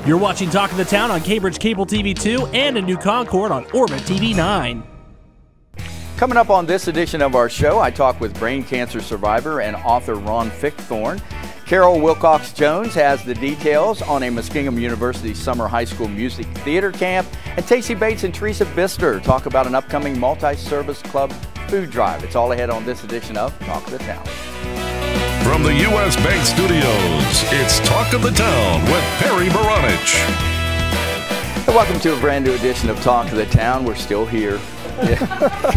You're watching Talk of the Town on Cambridge Cable TV 2 and in New Concord on Orbit TV 9. Coming up on this edition of our show, I talk with brain cancer survivor and author Ron Fichthorn. Carol Wilcox Jones has the details on a Muskingum University summer high school music theater camp. And Tacy Bates and Teresa Bistor talk about an upcoming multi-service club food drive. It's all ahead on this edition of Talk of the Town. From the U.S. Bank Studios, it's Talk of the Town with Perry Baranich. And welcome to a brand new edition of Talk of the Town. We're still here.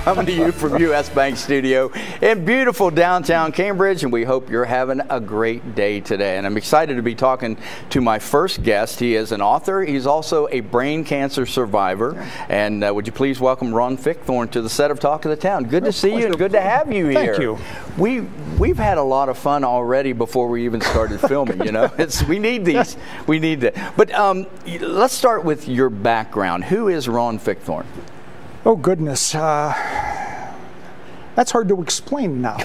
Coming to you from U.S. Bank Studio in beautiful downtown Cambridge, and we hope you're having a great day today. And I'm excited to be talking to my first guest. He is an author. He's also a brain cancer survivor. And would you please welcome Ron Fichthorn to the set of Talk of the Town. Good to see you and good to have you here. Thank you. We've had a lot of fun already before we even started filming. You know, we need these. We need that. But let's start with your background. Who is Ron Fichthorn? Oh, goodness. That's hard to explain now.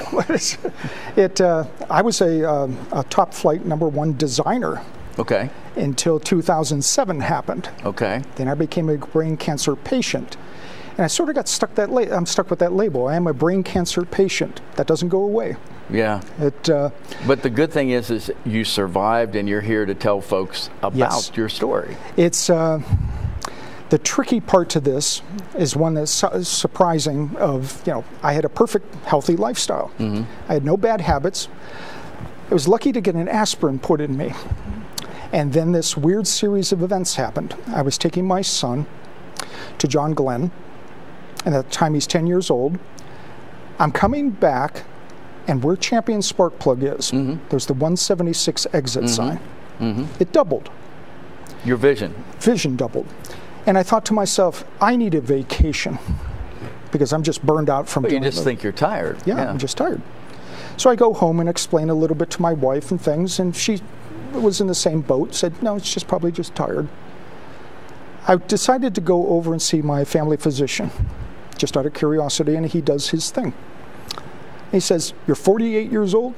I was a top flight #1 designer. Okay. Until 2007 happened. Okay. Then I became a brain cancer patient. And I sort of got stuck I'm stuck with that label. I am a brain cancer patient. That doesn't go away. Yeah. But the good thing is you survived, and you're here to tell folks about your story. It's the tricky part to this is one that's surprising. I had a perfect, healthy lifestyle. Mm-hmm. I had no bad habits. I was lucky to get an aspirin put in me. And then this weird series of events happened. I was taking my son to John Glenn, and at the time he's 10 years old. I'm coming back, and where Champion Spark Plug is, there's the 176 exit sign. Mm-hmm. It doubled. Your vision? Vision doubled. And I thought to myself, I need a vacation because I'm just burned out from doing it. You just think you're tired. Yeah, I'm just tired. So I go home and explain a little bit to my wife and things, and she was in the same boat, said, no, it's just probably just tired. I decided to go over and see my family physician, just out of curiosity, and he does his thing. He says, you're 48 years old,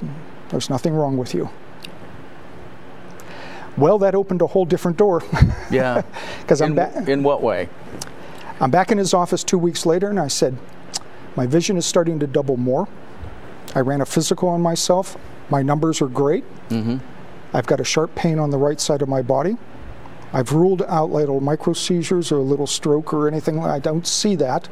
there's nothing wrong with you. Well, that opened a whole different door. Yeah. Because I'm back. In what way? I'm back in his office 2 weeks later, and I said, my vision is starting to double more. I ran a physical on myself. My numbers are great. Mm-hmm. I've got a sharp pain on the right side of my body. I've ruled out little micro seizures or a little stroke or anything. I don't see that.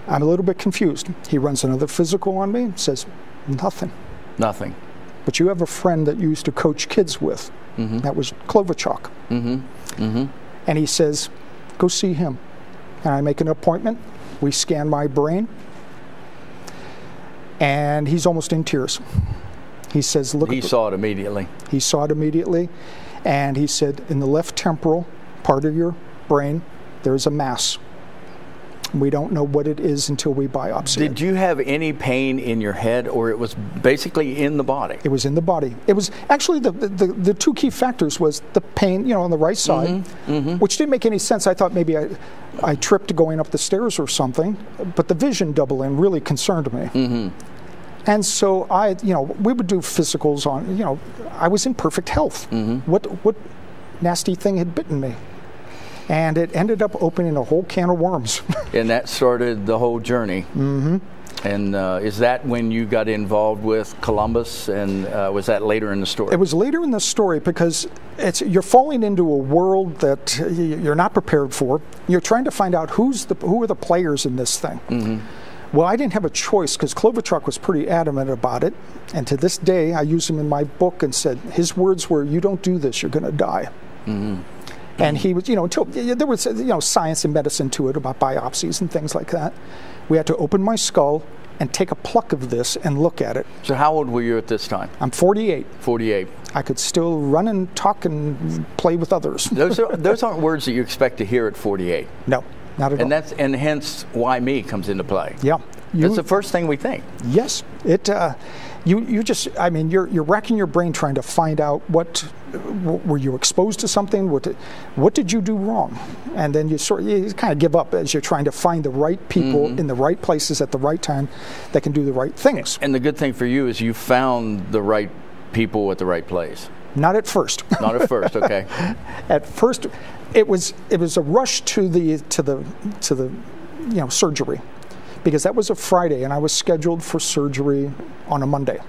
I'm a little bit confused. He runs another physical on me and says, nothing. Nothing. But you have a friend that you used to coach kids with. Mm-hmm. That was Klovichuk. Mm-hmm. Mm-hmm. And he says, go see him. And I make an appointment. We scan my brain. And he's almost in tears. He says, look. He saw it immediately. He saw it immediately. And he said, in the left temporal part of your brain, there's a mass. We don't know what it is until we biopsy it. Did you have any pain in your head, or it was basically in the body? It was in the body. It was actually the two key factors was the pain, on the right side, which didn't make any sense. I thought maybe I tripped going up the stairs or something, but the vision doubling really concerned me. Mm-hmm. And so we would do physicals on, I was in perfect health. Mm-hmm. What nasty thing had bitten me? And it ended up opening a whole can of worms. And that started the whole journey. Mm-hmm. And is that when you got involved with Columbus, and was that later in the story? It was later in the story because you're falling into a world that you're not prepared for. You're trying to find out who are the players in this thing. Mm-hmm. Well, I didn't have a choice because Klovichuk was pretty adamant about it. And to this day, I use him in my book and said, his words were, you don't do this, you're going to die. Mm-hmm. And he was, until there was, science and medicine to it about biopsies and things like that. We had to open my skull and take a pluck of this and look at it. So how old were you at this time? I'm 48. 48. I could still run and talk and play with others. Those aren't words that you expect to hear at 48. No, not at all. And hence why me comes into play. Yeah. That's the first thing we think. Yes. You're racking your brain trying to find out were you exposed to something? What did you do wrong? And then you kind of give up as you're trying to find the right people in the right places at the right time that can do the right things. And the good thing for you is you found the right people at the right place. Not at first. Not at first, okay. At first, it was a rush to the surgery, because that was a Friday and I was scheduled for surgery on a Monday.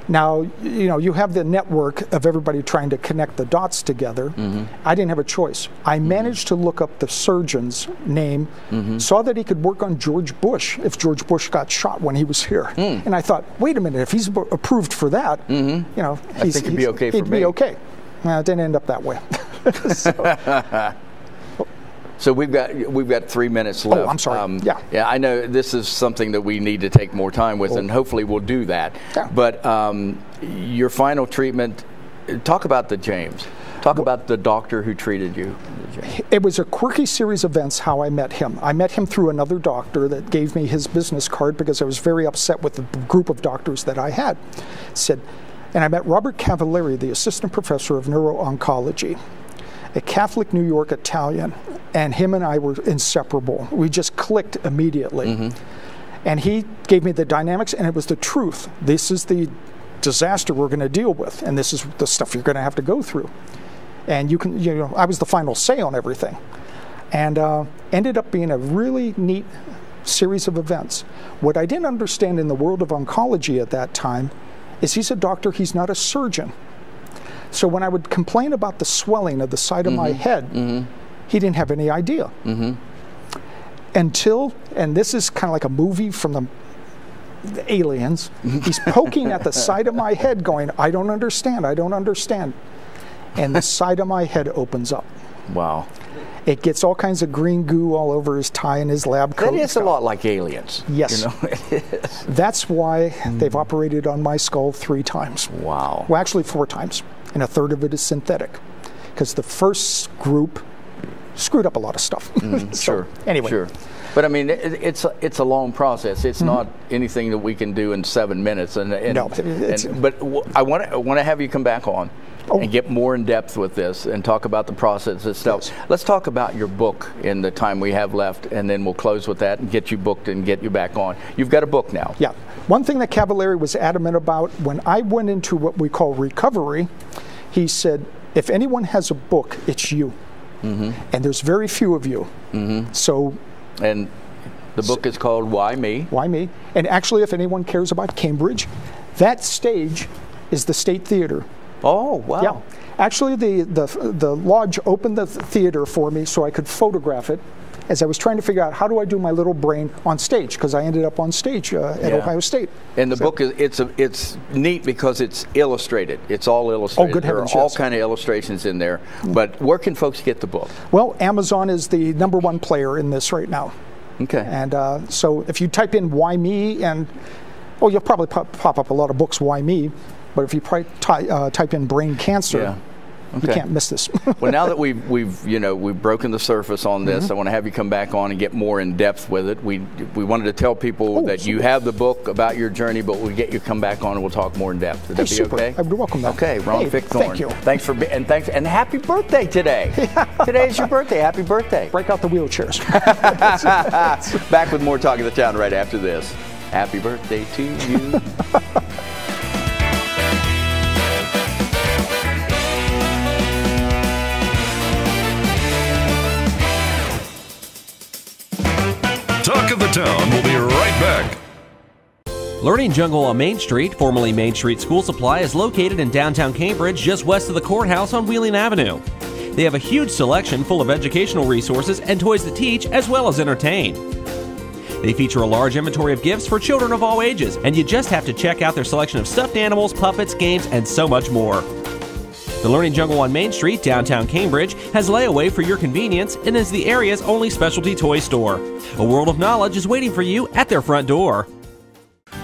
Now, you have the network of everybody trying to connect the dots together. Mm-hmm. I didn't have a choice. I managed to look up the surgeon's name, saw that he could work on George Bush if George Bush got shot when he was here. And I thought, wait a minute, if he's approved for that, I think he'd be okay for me. He'd be okay. Well, it didn't end up that way. So we've got 3 minutes left. Oh, I'm sorry. Yeah, I know this is something that we need to take more time with, and hopefully we'll do that. Yeah. But your final treatment, talk about the James. Talk about the doctor who treated you. It was a quirky series of events how I met him. I met him through another doctor that gave me his business card because I was very upset with the group of doctors that I had. And I met Robert Cavalieri, the assistant professor of neuro-oncology, a Catholic New York Italian, and him and I were inseparable. We just clicked immediately. And he gave me the dynamics, and it was the truth. This is the disaster we're going to deal with, and this is the stuff you're going to have to go through. And I was the final say on everything. And ended up being a really neat series of events. What I didn't understand in the world of oncology at that time is he's a doctor, he's not a surgeon. So when I would complain about the swelling of the side of my head, he didn't have any idea. Until, and this is kind of like a movie from the aliens, he's poking at the side of my head going, I don't understand. And the side of my head opens up. Wow. It gets all kinds of green goo all over his tie and his lab coat. That is a lot like aliens. Yes. It is. That's why they've operated on my skull 3 times. Wow. Well, actually 4 times. And a third of it is synthetic. Because the first group screwed up a lot of stuff. Sure. Anyway. Sure. But I mean, it's a long process. It's not anything that we can do in 7 minutes. No. But I want to have you come back on and get more in depth with this and talk about the process itself. Yes. Let's talk about your book in the time we have left, and then we'll close with that and get you booked and get you back on. You've got a book now. Yeah. One thing that Cavalieri was adamant about when I went into what we call recovery, he said, if anyone has a book, it's you. And there's very few of you. So. And the book is called Why Me? Why Me? And actually, if anyone cares about Cambridge, that stage is the State Theater. Oh, wow. Yeah. Actually, the lodge opened the theater for me so I could photograph it as I was trying to figure out how do I do my little brain on stage, because I ended up on stage at Ohio State. And the book is it's neat because it's illustrated. It's all illustrated. Oh, good heavens, there are all kind of illustrations in there. But where can folks get the book? Well, Amazon is the #1 player in this right now. Okay. And so if you type in Why Me, and you'll probably pop up a lot of books, Why Me, but if you type in brain cancer, you can't miss this. Well, now that we've broken the surface on this, I want to have you come back on and get more in depth with it. We wanted to tell people that you have the book about your journey, but we'll get you to come back on and we'll talk more in depth. Would that be okay? I would welcome that. Okay, Ron Fichthorn. Thank you. Thanks and happy birthday today. Today's your birthday. Happy birthday. Break out the wheelchairs. Back with more Talk of the Town right after this. Happy birthday to you. Talk of the Town will be right back. Learning Jungle on Main Street, formerly Main Street School Supply, is located in downtown Cambridge, just west of the courthouse on Wheeling Avenue. They have a huge selection full of educational resources and toys to teach as well as entertain. They feature a large inventory of gifts for children of all ages, and you just have to check out their selection of stuffed animals, puppets, games, and so much more. The Learning Jungle on Main Street, downtown Cambridge, has layaway for your convenience and is the area's only specialty toy store. A world of knowledge is waiting for you at their front door.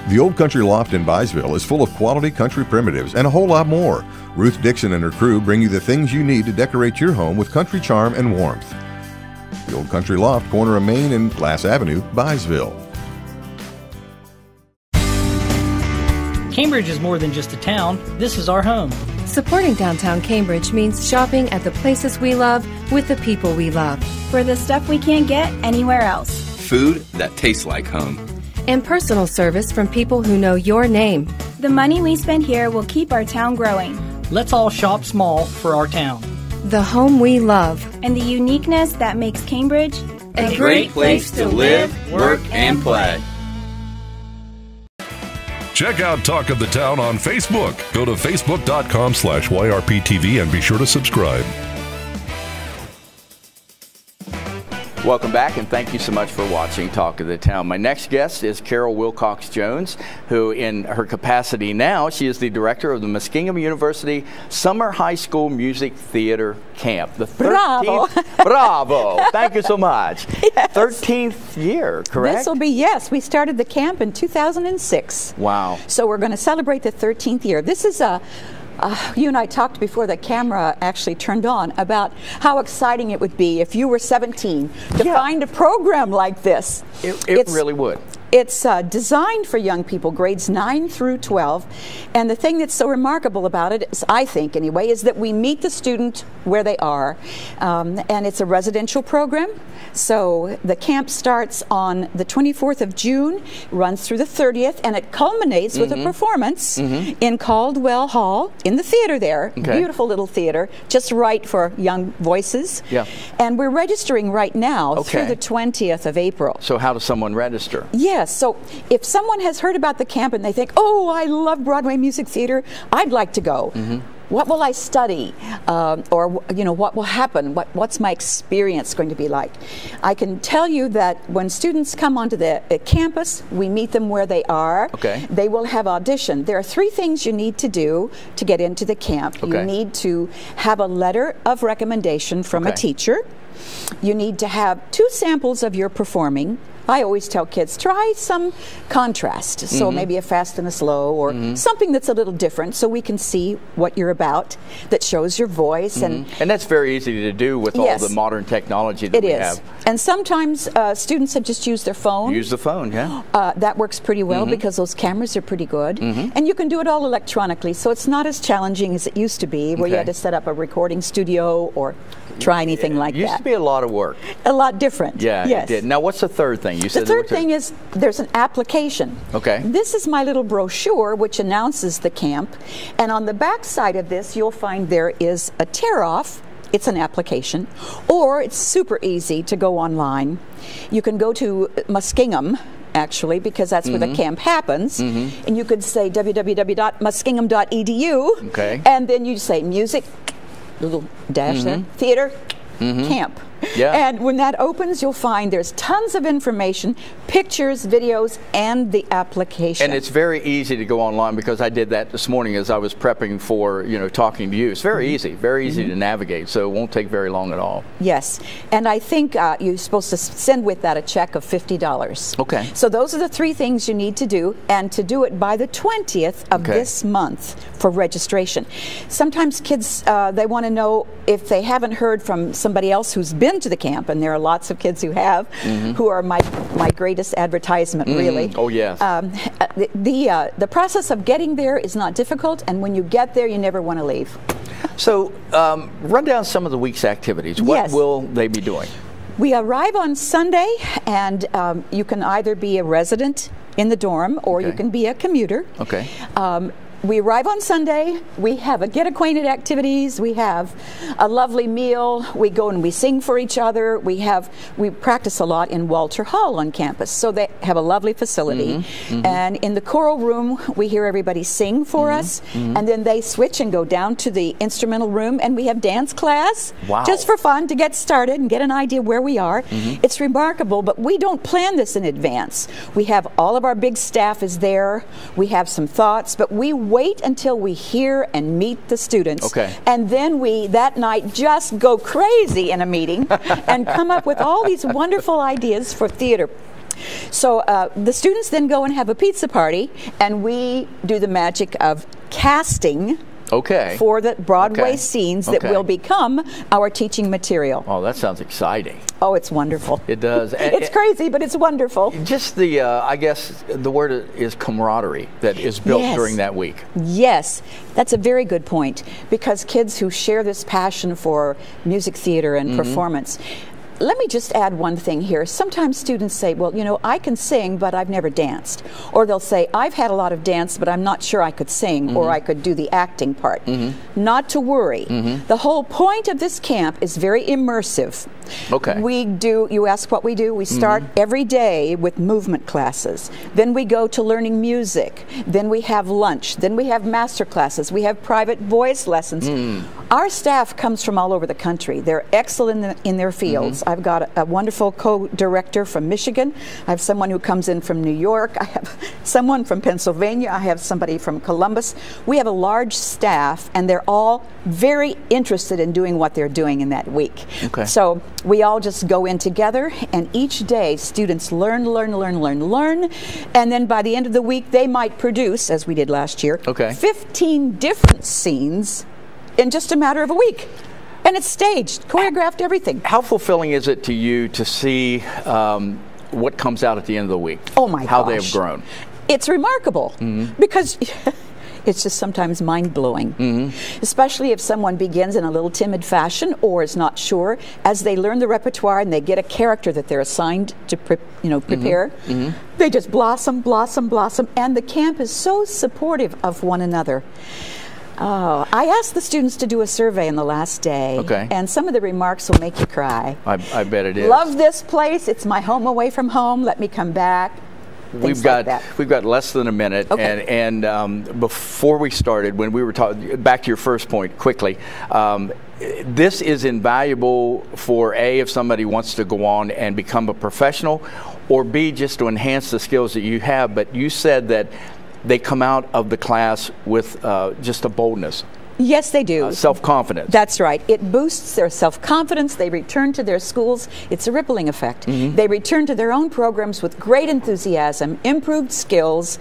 The Old Country Loft in Byesville is full of quality country primitives and a whole lot more. Ruth Dixon and her crew bring you the things you need to decorate your home with country charm and warmth. The Old Country Loft, corner of Main and Glass Avenue, Byesville. Cambridge is more than just a town. This is our home. Supporting downtown Cambridge means shopping at the places we love with the people we love. For the stuff we can't get anywhere else. Food that tastes like home. And personal service from people who know your name. The money we spend here will keep our town growing. Let's all shop small for our town. The home we love. And the uniqueness that makes Cambridge A great place to live, work, and play. Check out Talk of the Town on Facebook. Go to facebook.com/YRPTV and be sure to subscribe. Welcome back, and thank you so much for watching Talk of the Town. My next guest is Carol Wilcox Jones, who in her capacity now, she is the director of the Muskingum University Summer High School Music Theater Camp. The 13th, bravo! Thank you so much. Yes. 13th year, correct? This will be, yes. We started the camp in 2006. Wow. So we're going to celebrate the 13th year. This is a... you and I talked before the camera actually turned on about how exciting it would be if you were 17 to find a program like this. It really would. It's designed for young people, grades 9 through 12, and the thing that's so remarkable about it, is, I think anyway, is that we meet the student where they are, and it's a residential program. So the camp starts on the 24th of June, runs through the 30th, and it culminates with a performance in Caldwell Hall, in the theater there. Okay. Beautiful little theater, just right for young voices. Yeah. And we're registering right now through the 20th of April. So how does someone register? Yes, so if someone has heard about the camp and they think, oh, I love Broadway music theater, I'd like to go. What will I study? Or, you know, what will happen? What's my experience going to be like? I can tell you that when students come onto the campus, we meet them where they are. Okay. They will have audition. There are 3 things you need to do to get into the camp. You need to have a letter of recommendation from a teacher. You need to have 2 samples of your performing. I always tell kids, try some contrast, so maybe a fast and a slow, or something that's a little different, so we can see what you're about, that shows your voice. And that's very easy to do with all the modern technology that we have. And sometimes students have just used their phone. Use the phone, yeah. That works pretty well because those cameras are pretty good. And you can do it all electronically, so it's not as challenging as it used to be, where you had to set up a recording studio or try anything like that. It used to be a lot of work. A lot different. Yeah, it did. Now, what's the third thing? You said the third thing is there's an application. Okay. This is my little brochure which announces the camp, and on the back side of this you'll find there is a tear-off. It's an application, or it's super easy to go online. You can go to Muskingum, actually, because that's where the camp happens, and you could say www.muskingum.edu, and then you say music, little dash there, theater, camp. Yeah. And when that opens, you'll find there's tons of information, pictures, videos, and the application. And it's very easy to go online, because I did that this morning as I was prepping for, talking to you. It's very easy to navigate, so it won't take very long at all. Yes. And I think you're supposed to send with that a check of $50. Okay. So those are the 3 things you need to do, and to do it by the 20th of this month for registration. Sometimes kids, they want to know if they haven't heard from somebody else who's been to the camp, and there are lots of kids who have, who are my greatest advertisement, really. Oh, yes. The process of getting there is not difficult, and when you get there, you never want to leave. So, run down some of the week's activities. What will they be doing? We arrive on Sunday, and you can either be a resident in the dorm, or you can be a commuter. Okay. We arrive on Sunday, we have a get acquainted activities, we have a lovely meal, we go and we sing for each other, we practice a lot in Walter Hall on campus, so they have a lovely facility. And in the choral room, we hear everybody sing for us, and then they switch and go down to the instrumental room, and we have dance class, just for fun, to get started and get an idea where we are. It's remarkable, but we don't plan this in advance. We have all of our big staff is there, we have some thoughts, but we wait until we hear and meet the students. Okay. And then we, that night, just go crazy in a meeting and come up with all these wonderful ideas for theater. So the students then go and have a pizza party, and we do the magic of casting for the Broadway scenes that will become our teaching material. Oh, that sounds exciting. Oh, it's wonderful. It does. It's crazy, but it's wonderful. Just the, I guess the word is camaraderie that is built during that week. Yes, that's a very good point, because kids who share this passion for music theater and performance, let me just add one thing here. Sometimes students say, well, you know, I can sing, but I've never danced. Or they'll say, I've had a lot of dance, but I'm not sure I could sing or I could do the acting part. Not to worry. The whole point of this camp is very immersive. Okay. We do, you ask what we do, we start every day with movement classes. Then we go to learning music. Then we have lunch. Then we have master classes. We have private voice lessons. Our staff comes from all over the country. They're excellent in their fields. I've got a wonderful co-director from Michigan. I have someone who comes in from New York. I have someone from Pennsylvania. I have somebody from Columbus. We have a large staff, and they're all very interested in doing what they're doing in that week. Okay. So we all just go in together, and each day students learn, and then by the end of the week they might produce, as we did last year, 15 different scenes in just a matter of a week. And it's staged, choreographed, everything. How fulfilling is it to you to see what comes out at the end of the week? Oh my gosh. How they have grown. It's remarkable because it's just sometimes mind-blowing, especially if someone begins in a little timid fashion or is not sure. As they learn the repertoire and they get a character that they're assigned to prepare, they just blossom, and the camp is so supportive of one another. Oh, I asked the students to do a survey in the last day, and some of the remarks will make you cry. I bet it is. Love this place. It's my home away from home. Let me come back. We've got less than a minute, and before we started, when we were talking, back to your first point quickly, this is invaluable for A, if somebody wants to go on and become a professional, or B, just to enhance the skills that you have. But you said that they come out of the class with just a boldness. Yes, they do. Self-confidence. That's right. It boosts their self-confidence. They return to their schools. It's a rippling effect. They return to their own programs with great enthusiasm, improved skills.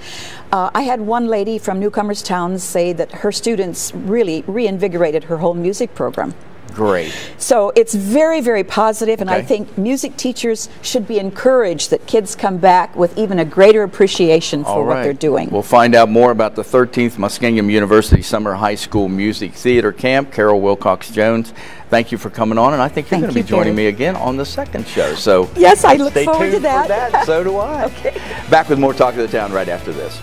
I had one lady from Newcomers Town say that her students really reinvigorated her whole music program. Great. So it's very, very positive, and I think music teachers should be encouraged that kids come back with even a greater appreciation for what they're doing. We'll find out more about the 13th Muskingum University Summer High School Music Theater Camp. Carol Wilcox Jones, thank you for coming on, and I think you're going to be joining me again on the second show. So yes, I look forward to that. For that. So do I. Back with more Talk of the Town right after this.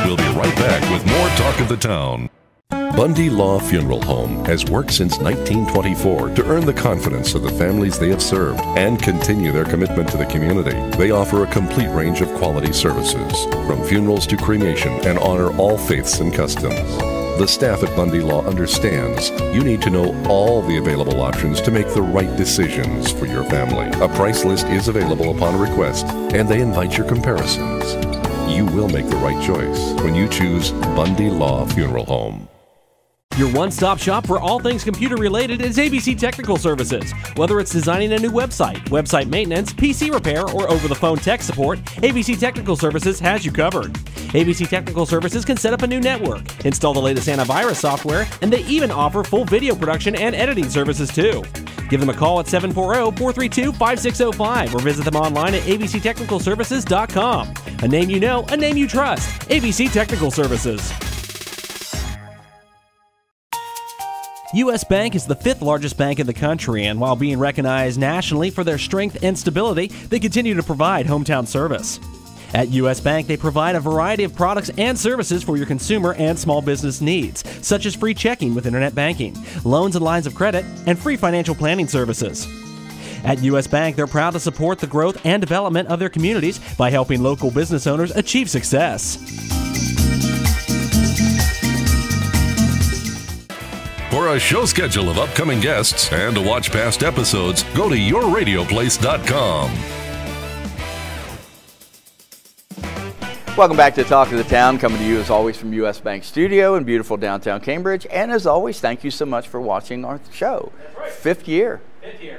We'll be right back with more Talk of the Town. Bundy Law Funeral Home has worked since 1924 to earn the confidence of the families they have served and continue their commitment to the community. They offer a complete range of quality services, from funerals to cremation, and honor all faiths and customs. The staff at Bundy Law understands you need to know all the available options to make the right decisions for your family. A price list is available upon request, and they invite your comparisons. You will make the right choice when you choose Bundy Law Funeral Home. Your one-stop shop for all things computer-related is ABC Technical Services. Whether it's designing a new website, website maintenance, PC repair, or over-the-phone tech support, ABC Technical Services has you covered. ABC Technical Services can set up a new network, install the latest antivirus software, and they even offer full video production and editing services too. Give them a call at 740-432-5605 or visit them online at abctechnicalservices.com. A name you know, a name you trust. ABC Technical Services. U.S. Bank is the 5th largest bank in the country, and while being recognized nationally for their strength and stability, they continue to provide hometown service. At U.S. Bank, they provide a variety of products and services for your consumer and small business needs, such as free checking with internet banking, loans and lines of credit, and free financial planning services. At U.S. Bank, they're proud to support the growth and development of their communities by helping local business owners achieve success. For a show schedule of upcoming guests and to watch past episodes, go to yourradioplace.com. Welcome back to Talk of the Town, coming to you as always from U.S. Bank Studio in beautiful downtown Cambridge. And as always, thank you so much for watching our show. Fifth year.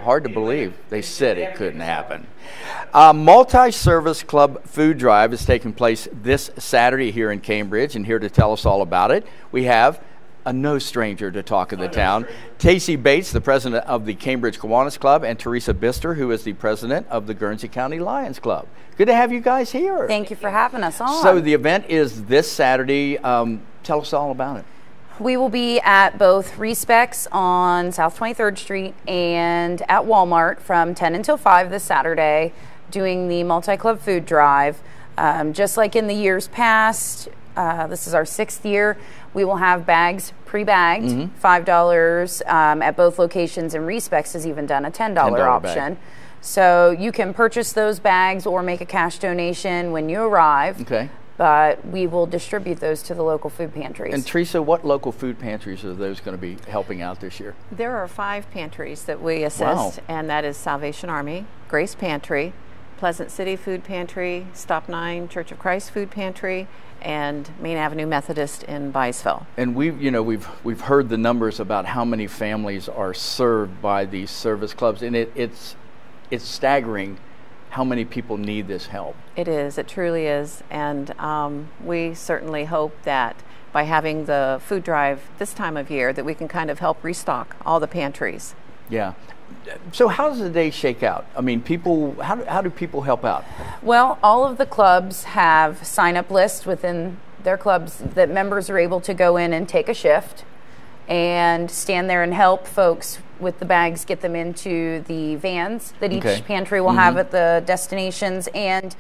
Hard to believe. They said it couldn't happen. Multi-Service Club Food Drive is taking place this Saturday here in Cambridge, and here to tell us all about it, we have no stranger to Talk of the Town. Tacy Bates, the president of the Cambridge Kiwanis Club, and Teresa Bistor, who is the president of the Guernsey County Lions Club. Good to have you guys here. Thank you for having us on. So the event is this Saturday. Tell us all about it. We will be at both Respecs on South 23rd Street and at Walmart from 10 until 5 this Saturday, doing the multi-club food drive. Just like in the years past, this is our 6th year, we will have bags pre-bagged, $5 at both locations, and Respecs has even done a $10 option. Bag. So you can purchase those bags or make a cash donation when you arrive. Okay. But we will distribute those to the local food pantries. And Teresa, what local food pantries are those going to be helping out this year? There are 5 pantries that we assist, and that is Salvation Army, Grace Pantry, Pleasant City Food Pantry, Stop 9 Church of Christ Food Pantry, and Main Avenue Methodist in Byesville. And we've heard the numbers about how many families are served by these service clubs, and it's staggering how many people need this help. It is. It truly is. And we certainly hope that by having the food drive this time of year that we can kind of help restock all the pantries. Yeah. So how does the day shake out? I mean, how do people help out? Well, all of the clubs have sign-up lists within their clubs that members are able to go in and take a shift and stand there and help folks with the bags, get them into the vans that each pantry will have at the destinations. And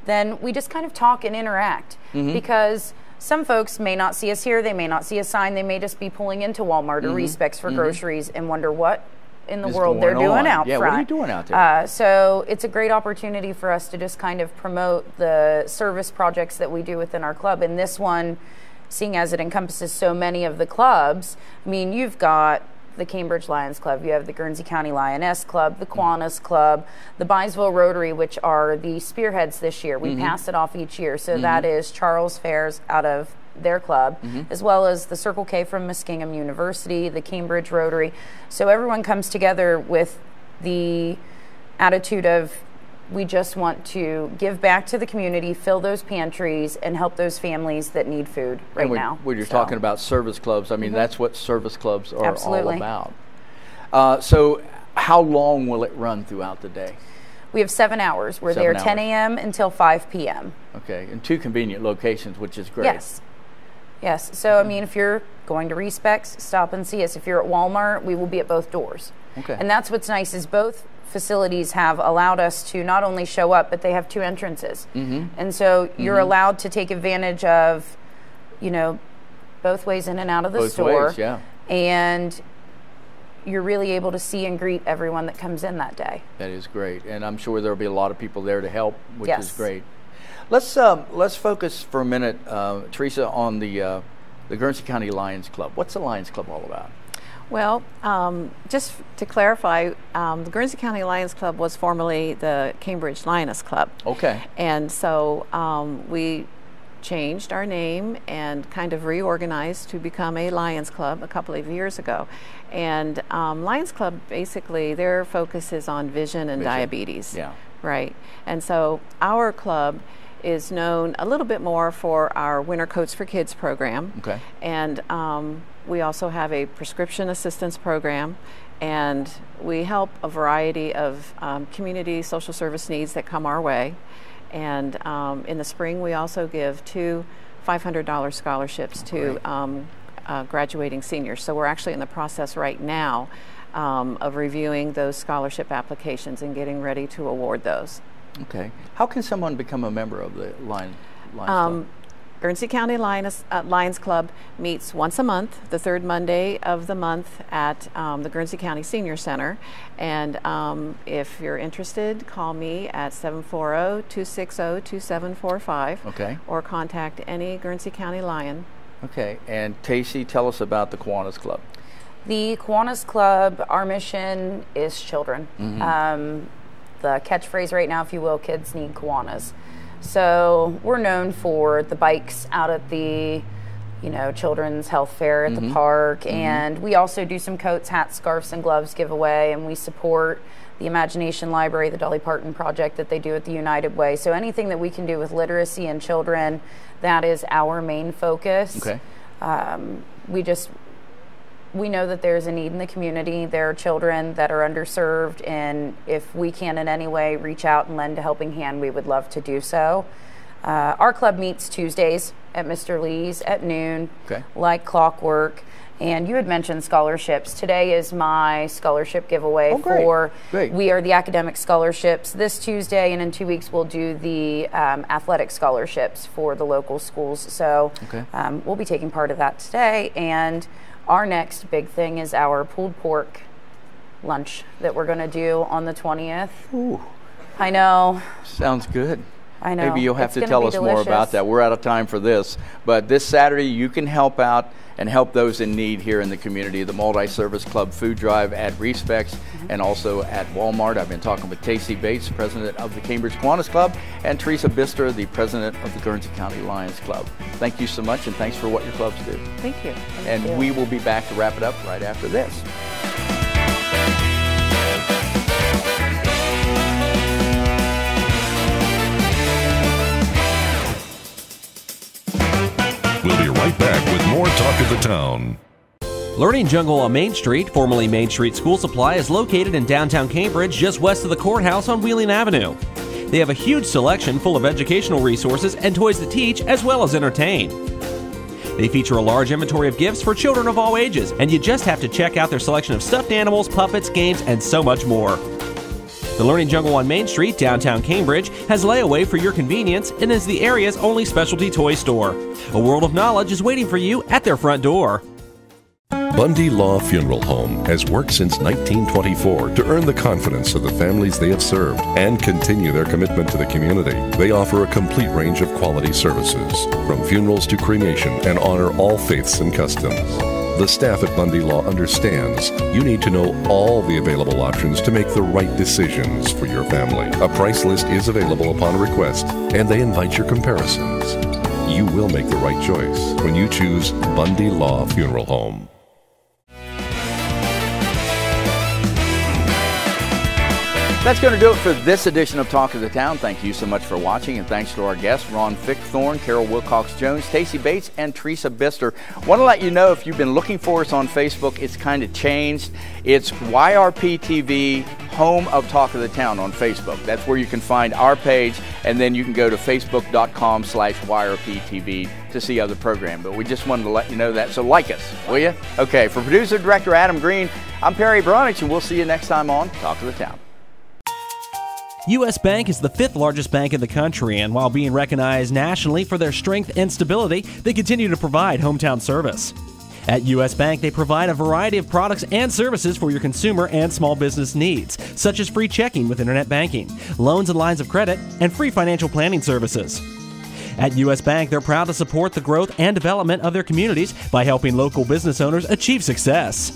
then we just kind of talk and interact because some folks may not see us here, they may not see a sign, they may just be pulling into Walmart or Respecs for groceries and wonder what in the world they're doing out front. What are you doing out there? So it's a great opportunity for us to just kind of promote the service projects that we do within our club. And this one, seeing as it encompasses so many of the clubs, I mean, you've got the Cambridge Lions Club, you have the Guernsey County Lioness Club, the Kiwanis Club, the Byesville Rotary, which are the spearheads this year. We pass it off each year. So that is Charles Fairs out of their club, as well as the Circle K from Muskingum University, the Cambridge Rotary. So everyone comes together with the attitude of, we just want to give back to the community, fill those pantries, and help those families that need food now. When you're talking about service clubs, I mean, that's what service clubs are all about. So how long will it run throughout the day? We have 7 hours. We're there 10 a.m. until 5 p.m. Okay, and 2 convenient locations, which is great. Yes. Yes. So, I mean, if you're going to Respecs, stop and see us. If you're at Walmart, we will be at both doors. Okay. And that's what's nice is both facilities have allowed us to not only show up, but they have 2 entrances. And so you're allowed to take advantage of, both ways in and out of the store. Both ways, yeah. And you're really able to see and greet everyone that comes in that day. That is great. And I'm sure there'll be a lot of people there to help, which is great. Let's focus for a minute, Teresa, on the Guernsey County Lions Club. What's the Lions Club all about? Well, just to clarify, the Guernsey County Lions Club was formerly the Cambridge Lioness Club. Okay. And so we changed our name and kind of reorganized to become a Lions Club a couple of years ago. And Lions Club, basically, their focus is on vision and diabetes. Yeah. Right. And so our club is known a little bit more for our Winter Coats for Kids program. Okay. And we also have a prescription assistance program, and we help a variety of community social service needs that come our way. And in the spring, we also give 2 $500 scholarships to graduating seniors. So we're actually in the process right now of reviewing those scholarship applications and getting ready to award those. Okay. How can someone become a member of the Lions Club? Guernsey County Lions Club meets once a month, the 3rd Monday of the month at the Guernsey County Senior Center. And if you're interested, call me at 740-260-2745. Okay. Or contact any Guernsey County Lion. Okay. And Tacy, tell us about the Kiwanis Club. The Kiwanis Club, our mission is children. The catchphrase right now, if you will, kids need Kiwanis. So we're known for the bikes out at the, children's health fair at the park, and we also do some coats, hats, scarves, and gloves giveaway, and we support the Imagination Library, the Dolly Parton project that they do at the United Way. So anything that we can do with literacy and children, that is our main focus. Okay. we know that there's a need in the community. There are children that are underserved, and if we can in any way reach out and lend a helping hand, we would love to do so. Our club meets Tuesdays at Mr. Lee's at noon, like clockwork. And you had mentioned scholarships. Today is my scholarship giveaway we are the academic scholarships this Tuesday, and in 2 weeks we'll do the athletic scholarships for the local schools. So we'll be taking part of that today. And our next big thing is our pulled pork lunch that we're going to do on the 20th. Ooh. I know. Sounds good. I know. Maybe you'll have to tell us more about that. We're out of time for this. But this Saturday, you can help out and help those in need here in the community. The Multi-Service Club Food Drive at Respects and also at Walmart. I've been talking with Tacy Bates, president of the Cambridge Kiwanis Club, and Teresa Bistor, the president of the Guernsey County Lions Club. Thank you so much, and thanks for what your clubs do. Thank you. And we will be back to wrap it up right after this. We'll be right back with more Talk of the Town. Learning Jungle on Main Street, formerly Main Street School Supply, is located in downtown Cambridge, just west of the courthouse on Wheeling Avenue. They have a huge selection full of educational resources and toys that teach as well as entertain. They feature a large inventory of gifts for children of all ages, and you just have to check out their selection of stuffed animals, puppets, games, and so much more. The Learning Jungle on Main Street, downtown Cambridge, has layaway for your convenience and is the area's only specialty toy store. A world of knowledge is waiting for you at their front door. Bundy Law Funeral Home has worked since 1924 to earn the confidence of the families they have served and continue their commitment to the community. They offer a complete range of quality services, from funerals to cremation, and honor all faiths and customs. The staff at Bundy Law understands you need to know all the available options to make the right decisions for your family. A price list is available upon request, and they invite your comparisons. You will make the right choice when you choose Bundy Law Funeral Home. That's going to do it for this edition of Talk of the Town. Thank you so much for watching, and thanks to our guests, Ron Fichthorn, Carol Wilcox Jones, Tacy Bates, and Teresa Bistor. Want to let you know, if you've been looking for us on Facebook, it's kind of changed. It's YRP-TV, home of Talk of the Town on Facebook. That's where you can find our page, and then you can go to facebook.com/YRP-TV to see other program. But we just wanted to let you know that, so like us, will you? Okay, for producer, director Adam Green, I'm Perry Bronich, and we'll see you next time on Talk of the Town. U.S. Bank is the 5th largest bank in the country, and while being recognized nationally for their strength and stability, they continue to provide hometown service. At U.S. Bank, they provide a variety of products and services for your consumer and small business needs, such as free checking with internet banking, loans and lines of credit, and free financial planning services. At U.S. Bank, they're proud to support the growth and development of their communities by helping local business owners achieve success.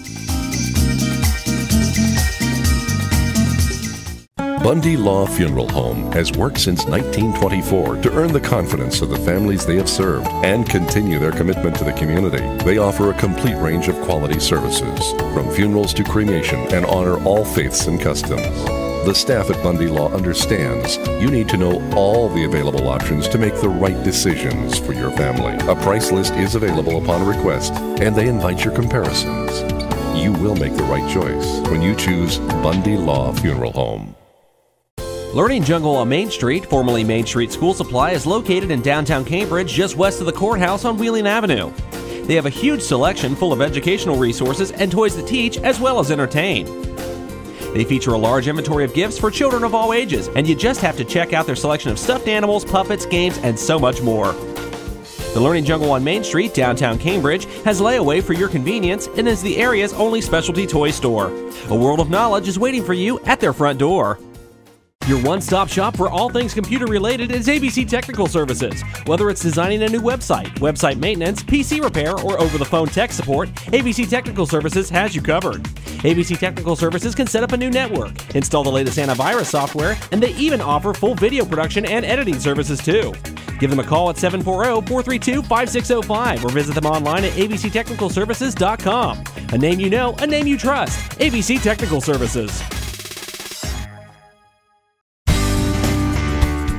Bundy Law Funeral Home has worked since 1924 to earn the confidence of the families they have served and continue their commitment to the community. They offer a complete range of quality services, from funerals to cremation, and honor all faiths and customs. The staff at Bundy Law understands you need to know all the available options to make the right decisions for your family. A price list is available upon request, and they invite your comparisons. You will make the right choice when you choose Bundy Law Funeral Home. Learning Jungle on Main Street, formerly Main Street School Supply, is located in downtown Cambridge, just west of the courthouse on Wheeling Avenue. They have a huge selection full of educational resources and toys that teach as well as entertain. They feature a large inventory of gifts for children of all ages, and you just have to check out their selection of stuffed animals, puppets, games, and so much more. The Learning Jungle on Main Street, downtown Cambridge, has layaway for your convenience and is the area's only specialty toy store. A world of knowledge is waiting for you at their front door. Your one-stop shop for all things computer-related is ABC Technical Services. Whether it's designing a new website, website maintenance, PC repair, or over-the-phone tech support, ABC Technical Services has you covered. ABC Technical Services can set up a new network, install the latest antivirus software, and they even offer full video production and editing services too. Give them a call at 740-432-5605 or visit them online at abctechnicalservices.com. A name you know, a name you trust. ABC Technical Services.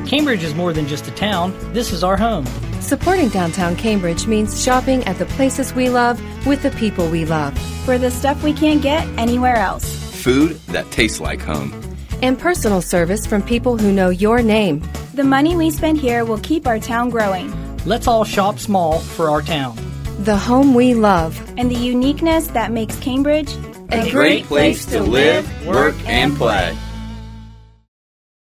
Cambridge is more than just a town. This is our home. Supporting downtown Cambridge means shopping at the places we love with the people we love. For the stuff we can't get anywhere else. Food that tastes like home. And personal service from people who know your name. The money we spend here will keep our town growing. Let's all shop small for our town. The home we love. And the uniqueness that makes Cambridge a great place to live, work, and play.